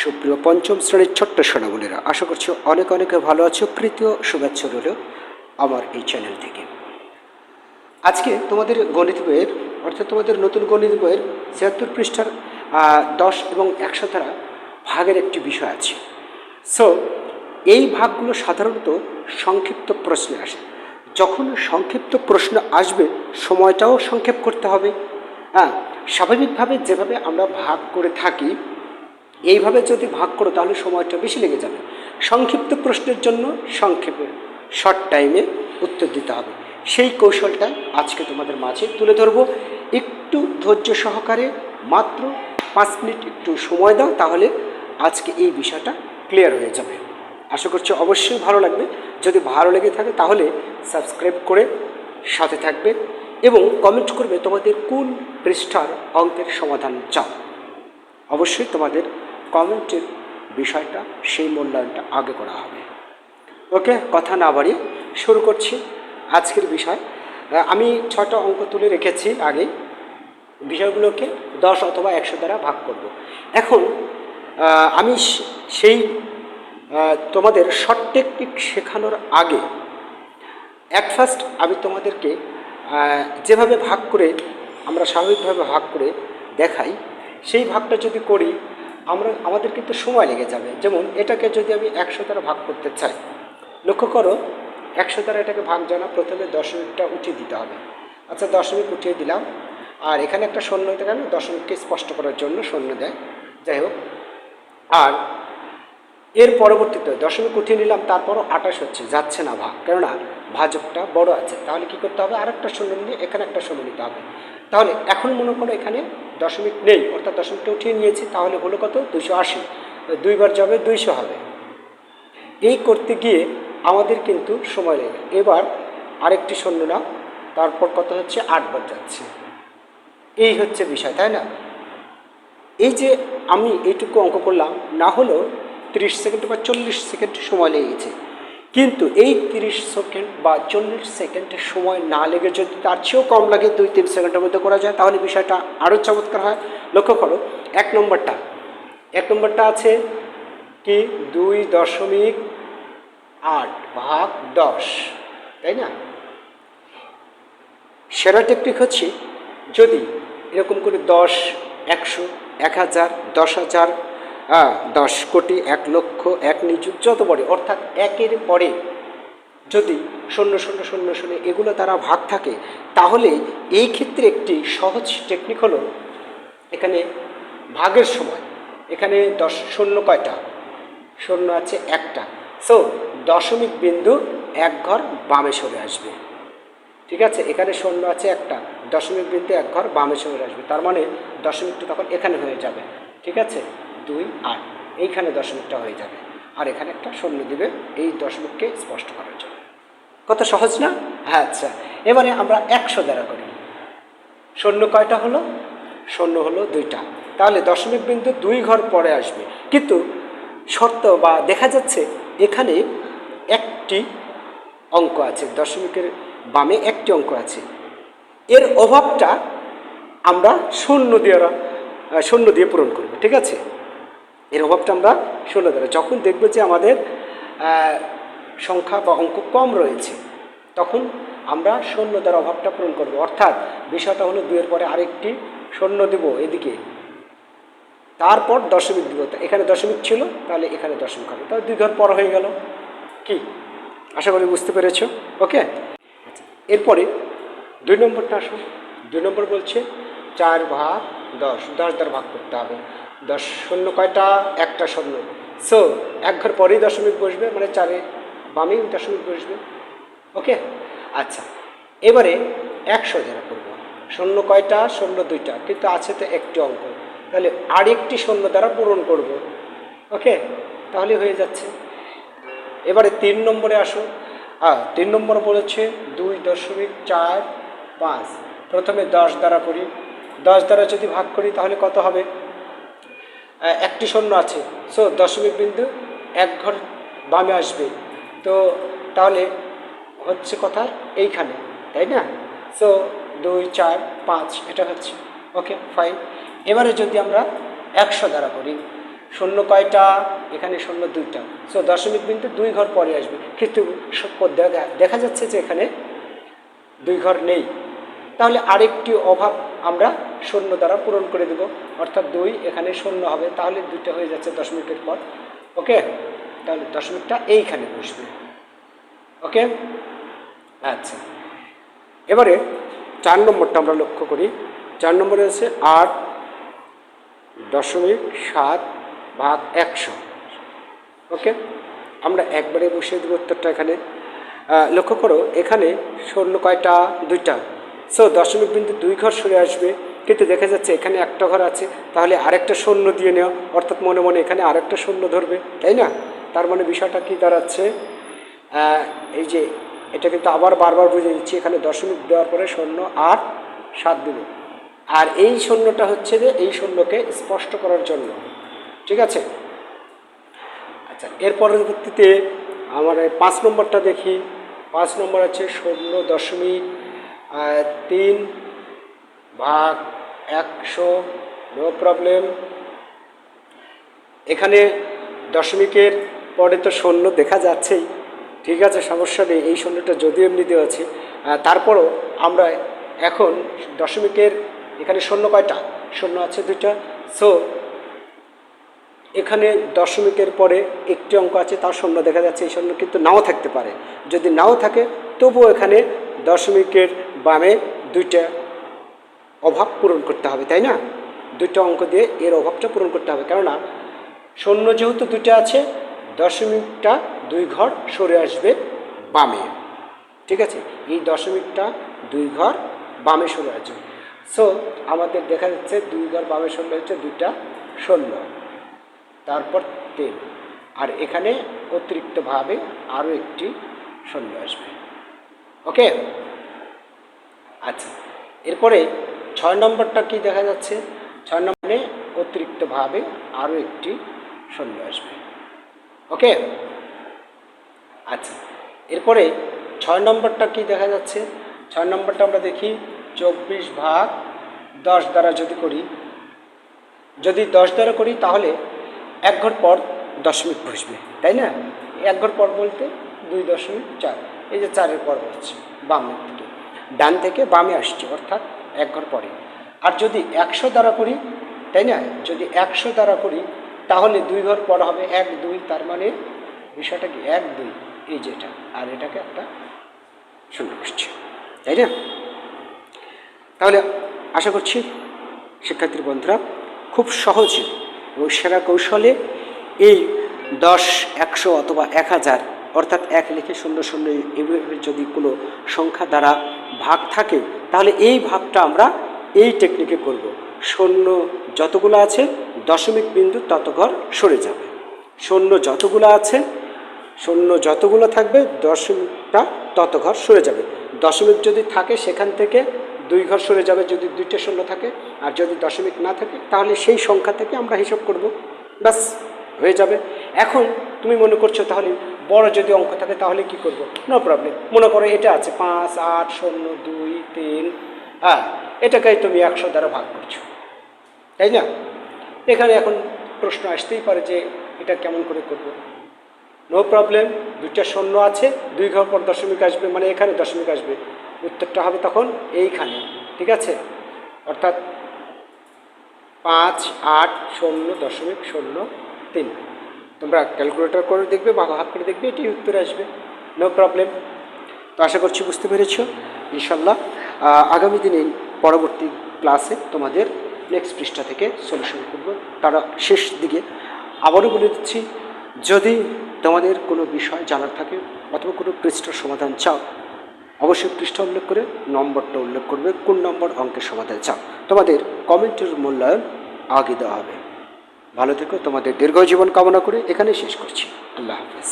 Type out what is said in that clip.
সুপ্রিয় পঞ্চম শ্রেণীর ছোট্ট সোনামণিরা, আশা করছি অনেক অনেক ভালো আছো। প্রীতীয় শুভেচ্ছা রইল আমার এই চ্যানেল থেকে। আজকে তোমাদের গণিত বইয়ের অর্থাৎ তোমাদের নতুন গণিত বইয়ের ৭৬ পৃষ্ঠার ১০ এবং ১০০ দ্বারা ভাগের একটি বিষয় আছে। সো এই ভাগগুলো সাধারণত সংক্ষিপ্ত প্রশ্নে আসে। যখন সংক্ষিপ্ত প্রশ্ন আসবে সময়টাও সংক্ষেপ করতে হবে। স্বাভাবিকভাবে যেভাবে আমরা ভাগ করে থাকি এইভাবে যদি ভাগ করো তাহলে সময়টা বেশি লেগে যাবে। সংক্ষিপ্ত প্রশ্নের জন্য সংক্ষেপে শর্ট টাইমে উত্তর দিতে হবে। সেই কৌশলটা আজকে তোমাদের মাঝে তুলে ধরবো। একটু ধৈর্য সহকারে মাত্র 5 মিনিট একটু সময় দাও, তাহলে আজকে এই বিষয়টা ক্লিয়ার হয়ে যাবে। আশা করছি অবশ্যই ভালো লাগবে। যদি ভালো লেগে থাকে তাহলে সাবস্ক্রাইব করে সাথে থাকবে এবং কমেন্ট করবে তোমাদের কোন পৃষ্ঠার অঙ্কের সমাধান চাও। অবশ্যই তোমাদের কমেন্টের বিষয়টা সেই মূল্যায়নটা আগে করা হবে। ওকে, কথা না বাড়িয়ে শুরু করছি আজকের বিষয়। আমি 6টা অঙ্ক তুলে রেখেছি আগে। বিষয়গুলোকে 10 অথবা 100 দ্বারা ভাগ করব। এখন আমি সেই তোমাদের শর্ট টেকনিক শেখানোর আগে ফার্স্ট আমি তোমাদেরকে যেভাবে ভাগ করে আমরা স্বাভাবিকভাবে ভাগ করে দেখাই, সেই ভাগটা যদি করি আমাদের কিন্তু সময় লেগে যাবে। যেমন এটাকে যদি আমি 100 দ্বারা ভাগ করতে চাই, লক্ষ্য করো 100 দ্বারা এটাকে ভাগ জানা, প্রথমে দশমিকটা উঠিয়ে দিতে হবে। আচ্ছা, দশমিক উঠিয়ে দিলাম, আর এখানে একটা শূন্য হতে গেলে দশমিককে স্পষ্ট করার জন্য শূন্য দেয়, যাই হোক। আর এর পরবর্তীতে দশমিক উঠিয়ে নিলাম, তারপরও 28 হচ্ছে, যাচ্ছে না ভাগ, কেননা ভাজকটা বড় আছে। তাহলে কি করতে হবে, আর একটা শূন্য নিয়ে এখানে একটা শূন্য নিতে হবে। তাহলে এখন মনে করো এখানে দশমিক নেই, অর্থাৎ দশমিকটা উঠিয়ে নিয়েছি, তাহলে হলো কত, 280। দুইবার যাবে 200 হবে। এই করতে গিয়ে আমাদের কিন্তু সময় লেগে, এবার আরেকটি শূন্য নাও, তারপর কত হচ্ছে, 8 বার যাচ্ছে। এই হচ্ছে বিষয়, তাই না? এই যে আমি এইটুকু অঙ্ক করলাম, না হলেও 30 সেকেন্ড বা 40 সেকেন্ড সময় লেগেছে, কিন্তু এই 30 সেকেন্ড বা 40 সেকেন্ডের সময় না লেগে যদি তার চেয়েও কম লাগে, 2-3 সেকেন্ডের মধ্যে করা যায়, তাহলে বিষয়টা আরও চমৎকার হয়। লক্ষ্য করো 1 নম্বরটা আছে কি, 2.8 ভাগ 10, তাই না? সেরা টেকনিক হচ্ছে যদি এরকম করে 10, 100, 1000, 10,000, 10 কোটি, 1 লক্ষ, 1 নিযুত, যত বড়, অর্থাৎ একের পরে যদি 0,0,0,0 এগুলো দ্বারা ভাগ থাকে, তাহলে এই ক্ষেত্রে একটি সহজ টেকনিক হলো, এখানে ভাগের সময় এখানে 10 শূন্য কয়টা, শূন্য আছে একটা। সো দশমিক বিন্দু 1 ঘর বামে সরে আসবে। ঠিক আছে, এখানে শূন্য আছে একটা, দশমিক বিন্দু 1 ঘর বামে সরে আসবে, তার মানে দশমিকটা তখন এখানে হয়ে যাবে। ঠিক আছে, 2, 8 এইখানে দশমিকটা হয়ে যাবে, আর এখানে একটা শূন্য দিবে এই দশমিককে স্পষ্ট করার জন্য। কত সহজ না? হ্যাঁ। আচ্ছা, এবারে আমরা 100 দ্বারা করি। শূন্য কয়টা হলো, শূন্য হলো 2টা, তাহলে দশমিক বিন্দু 2 ঘর পরে আসবে। কিন্তু শর্ত বা দেখা যাচ্ছে এখানে একটি অঙ্ক আছে, দশমিকের বামে একটি অঙ্ক আছে, এর অভাবটা আমরা শূন্য দিয়ে পূরণ করব। ঠিক আছে, এর অভাবটা আমরা শূন্য দ্বারা, যখন দেখব যে আমাদের সংখ্যা বা অঙ্ক কম রয়েছে, তখন আমরা শূন্য দ্বারা অভাবটা পূরণ করব। অর্থাৎ বিষয়টা হলো 2-এর পরে আরেকটি শূন্য দেব এদিকে, তারপর দশমিক দিব। এখানে দশমিক ছিল, তাহলে এখানে দশমিক হবে, তাহলে 2 ঘর পর হয়ে গেল। কি, আশা করি বুঝতে পেরেছ? ওকে, এরপরে 2 নম্বরটা আসো। 2 নম্বর বলছে 4 ভাগ 10, 10 দ্বারা ভাগ করতে হবে। 10 শূন্য কয়টা, একটা শূন্য। সো 1 ঘর পরেই দশমিক বসবে, মানে 4-এর বামেই দশমিক বসবে। ওকে, আচ্ছা, এবারে 100 দ্বারা করবো। শূন্য কয়টা, শূন্য 2টা, কিন্তু আছে তো একটি অঙ্ক, তাহলে আরেকটি শূন্য দ্বারা পূরণ করব। ওকে, তাহলে হয়ে যাচ্ছে। এবারে 3 নম্বরে আসো। 3 নম্বর বলেছে 2.45। প্রথমে 10 দ্বারা করি। 10 দ্বারা যদি ভাগ করি তাহলে কত হবে, একটি শূন্য আছে, সো দশমিক বিন্দু 1 ঘর বামে আসবে, তো তাহলে হচ্ছে কথা এইখানে, তাই না? সো 2, 4, 5 এটা হচ্ছে। ওকে, ফাইন। এবারে যদি আমরা 100 দ্বারা করি, শূন্য কয়টা? এখানে শূন্য 2টা। সো দশমিক বিন্দু 2 ঘর পরে আসবে, কিন্তু দেখা যাচ্ছে যে এখানে 2 ঘর নেই। তাহলে আরেকটি অভাব আমরা শূন্য দ্বারা পূরণ করে দেব, অর্থাৎ 2 এখানে শূন্য হবে, তাহলে 2টা হয়ে যাচ্ছে দশমিকের পর। ওকে, তাহলে দশমিকটা এইখানে বসবে। ওকে, আচ্ছা, এবারে 4 নম্বরটা আমরা লক্ষ্য করি। 4 নম্বরে আছে 8.7 ভাগ 100। ওকে, আমরা একবারে বসিয়ে দেবো উত্তরটা এখানে। লক্ষ্য করো এখানে শূন্য কয়টা? 2টা। সো দশমিক বিন্দু 2 ঘর সরে আসবে, কিন্তু দেখা যাচ্ছে এখানে একটা ঘর আছে, তাহলে আরেকটা শূন্য দিয়ে নেওয়া, অর্থাৎ মনে মনে এখানে আরেকটা শূন্য ধরবে, তাই না? তার মানে বিষয়টা কি দাঁড়াচ্ছে? এই যে এটা কিন্তু আবার বারবার বুঝে দিচ্ছি, এখানে দশমিক দেওয়ার পরে 0 8 7 দেব, আর এই শূন্যটা হচ্ছে যে এই শূন্যকে স্পষ্ট করার জন্য। ঠিক আছে, আচ্ছা, এর পরবর্তীতে আমরা 5 নম্বরটা দেখি। 5 নম্বর আছে 0.3 ভাগ 100। No problem. এখানে দশমিকের পরে তো শূন্য দেখা যাচ্ছেই, ঠিক আছে, সমস্যা নেই। এই শূন্যটা যদিও এমনি দেওয়া আছে, তারপরও আমরা এখন দশমিকের এখানে শূন্য কয়টা? শূন্য আছে 2টা। সো এখানে দশমিকের পরে একটি অঙ্ক আছে, তার শূন্য দেখা যাচ্ছে, এই শূন্য কিন্তু নাও থাকতে পারে। যদি নাও থাকে তবুও এখানে দশমিকের বামে 2টা অভাব পূরণ করতে হবে, তাই না? 2টা অঙ্ক দিয়ে এর অভাবটা পূরণ করতে হবে, কেননা শূন্য যেহেতু 2টা আছে, দশমিকটা 2 ঘর সরে আসবে বামে। ঠিক আছে, এই দশমিকটা 2 ঘর বামে সরে আসবে। সো আমাদের দেখা যাচ্ছে 2 ঘর বামে সরে হচ্ছে 2টা শূন্য, তারপর 3, আর এখানে অতিরিক্তভাবে আরও একটি শূন্য আসবে। ওকে, আচ্ছা, এরপরে 6 নম্বরটা কি দেখা যাচ্ছে? 6 নম্বরে অতিরিক্তভাবে আরও একটি শূন্য আসবে। ওকে, আচ্ছা, এরপরে 6 নম্বরটা কি দেখা যাচ্ছে? 6 নম্বরটা আমরা দেখি 24 ভাগ 10 দ্বারা যদি করি, যদি 10 দ্বারা করি তাহলে 1 ঘর পর দশমিক বসবে, তাই না? 1 ঘর পর বলতে 2.4, এই যে 4-এর পর হচ্ছে বাম থেকে, ডান থেকে বামে আসছে, অর্থাৎ 1 ঘর পরে। আর যদি 100 দ্বারা করি, তাই না, যদি 100 দ্বারা করি তাহলে 2 ঘর পর হবে 1 2, তার মানে বিষয়টা কি 1 2, এই যেটা, আর এটাকে একটা শূন্য বসছে, তাই না? তাহলে আশা করছি শিক্ষার্থী বন্ধুরা খুব সহজে এবং সেরা কৌশলে এই 10 100 অথবা 1000 অর্থাৎ 1 লিখে 0 0 এইভাবে যদি কোনো সংখ্যা দ্বারা ভাগ থাকে, তাহলে এই ভাগটা আমরা এই টেকনিকে করব। শূন্য যতগুলো আছে দশমিক বিন্দু তত ঘর সরে যাবে, শূন্য যতগুলো আছে, শূন্য যতগুলো থাকবে দশমিকটা তত ঘর সরে যাবে। দশমিক যদি থাকে সেখান থেকে 2 ঘর সরে যাবে যদি 2টা শূন্য থাকে, আর যদি দশমিক না থাকে তাহলে সেই সংখ্যা থেকে আমরা হিসাব করব, ব্যাস হয়ে যাবে। এখন তুমি মনে করছো তাহলে বড় যদি অঙ্ক থাকে তাহলে কি করব? No problem. মনে করো এটা আছে 5 8 0 2 3, হ্যাঁ, এটাকেই তুমি 100 দ্বারা ভাগ করছো, তাই না? এখানে এখন প্রশ্ন আসতেই পারে যে এটা কেমন করে করব? নো প্রবলেম, 2টা শূন্য আছে, 2 ঘর পর দশমিক আসবে, মানে এখানে দশমিক আসবে, উত্তরটা হবে তখন এইখানে, ঠিক আছে? অর্থাৎ 5 8 0.03। তোমরা ক্যালকুলেটর করে দেখবে বা ভাগ করে দেখবে, এটি উত্তর আসবে, নো প্রবলেম। তো আশা করছি বুঝতে পেরেছ। ইনশাল্লাহ আগামী দিনে পরবর্তী ক্লাসে তোমাদের নেক্সট পৃষ্ঠা থেকে সলিউশন করব। তারা শেষ দিকে আবারও বলে দিচ্ছি, যদি তোমাদের কোনো বিষয় জানার থাকে অথবা কোনো পৃষ্ঠার সমাধান চাও, অবশ্যই পৃষ্ঠা উল্লেখ করে নম্বরটা উল্লেখ করবে, কোন নম্বর অঙ্কের সমাধান চাও। তোমাদের কমেন্টের মূল্যায়ন আগে দেওয়া হবে। ভালো থেকো, তোমাদের দীর্ঘ জীবন কামনা করে এখানে শেষ করছি। আল্লাহ হাফেজ।